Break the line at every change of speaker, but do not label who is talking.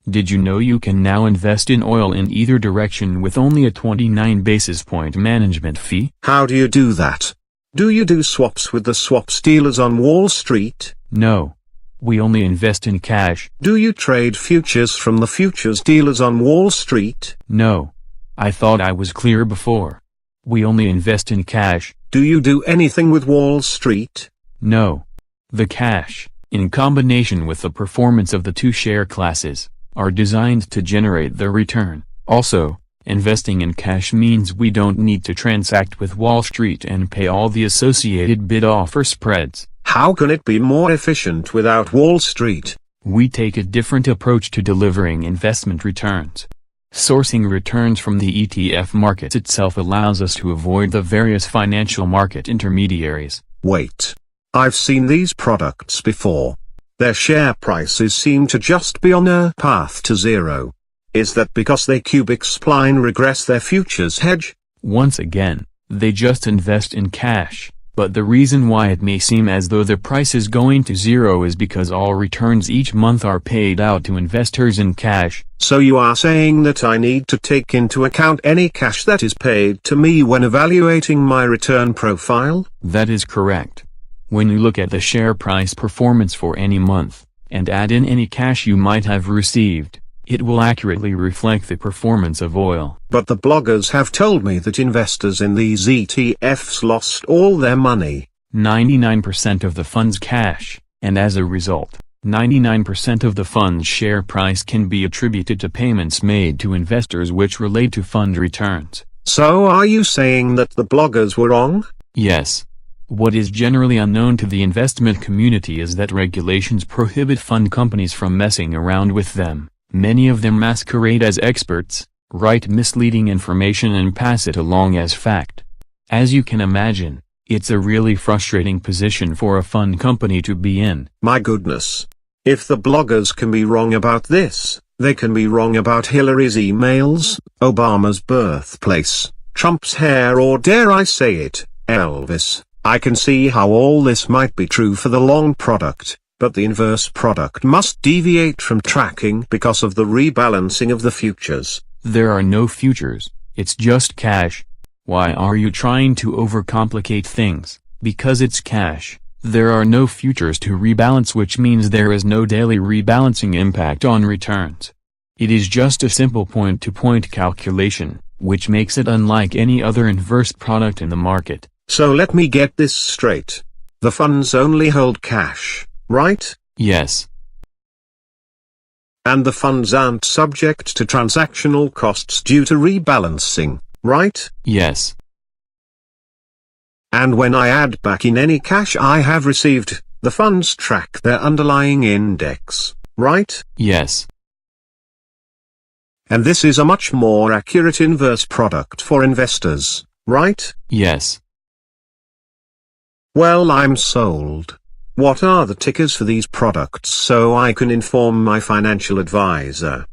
Did you know you can now invest in oil in either direction with only a 29 basis point management fee?
How do you do that? Do you do swaps with the swaps dealers on Wall Street?
No. We only invest in cash.
Do you trade futures from the futures dealers on Wall Street?
No. I thought I was clear before. We only invest in cash.
Do you do anything with Wall Street?
No. The cash, in combination with the performance of the two share classes, are designed to generate the return. Also, investing in cash means we don't need to transact with Wall Street and pay all the associated bid-offer spreads.
How can it be more efficient without Wall Street?
We take a different approach to delivering investment returns. Sourcing returns from the ETF market itself allows us to avoid the various financial market intermediaries.
Wait. I've seen these products before. Their share prices seem to just be on a path to zero. Is that because they cubic spline regress their futures hedge?
Once again, they just invest in cash, but the reason why it may seem as though the price is going to zero is because all returns each month are paid out to investors in cash.
So you are saying that I need to take into account any cash that is paid to me when evaluating my return profile?
That is correct. When you look at the share price performance for any month, and add in any cash you might have received, it will accurately reflect the performance of oil.
But the bloggers have told me that investors in these ETFs lost all their money.
99% of the fund's cash, and as a result, 99% of the fund's share price can be attributed to payments made to investors which relate to fund returns.
So are you saying that the bloggers were wrong?
Yes. What is generally unknown to the investment community is that regulations prohibit fund companies from messing around with them. Many of them masquerade as experts, write misleading information and pass it along as fact. As you can imagine, it's a really frustrating position for a fund company to be in.
My goodness. If the bloggers can be wrong about this, they can be wrong about Hillary's emails, Obama's birthplace, Trump's hair, or dare I say it, Elvis. I can see how all this might be true for the long product, but the inverse product must deviate from tracking because of the rebalancing of the futures.
There are no futures, it's just cash. Why are you trying to overcomplicate things? Because it's cash. There are no futures to rebalance, which means there is no daily rebalancing impact on returns. It is just a simple point-to-point calculation, which makes it unlike any other inverse product in the market.
So let me get this straight. The funds only hold cash, right?
Yes.
And the funds aren't subject to transactional costs due to rebalancing, right?
Yes.
And when I add back in any cash I have received, the funds track their underlying index, right?
Yes.
And this is a much more accurate inverse product for investors, right?
Yes.
Well, I'm sold. What are the tickers for these products so I can inform my financial advisor?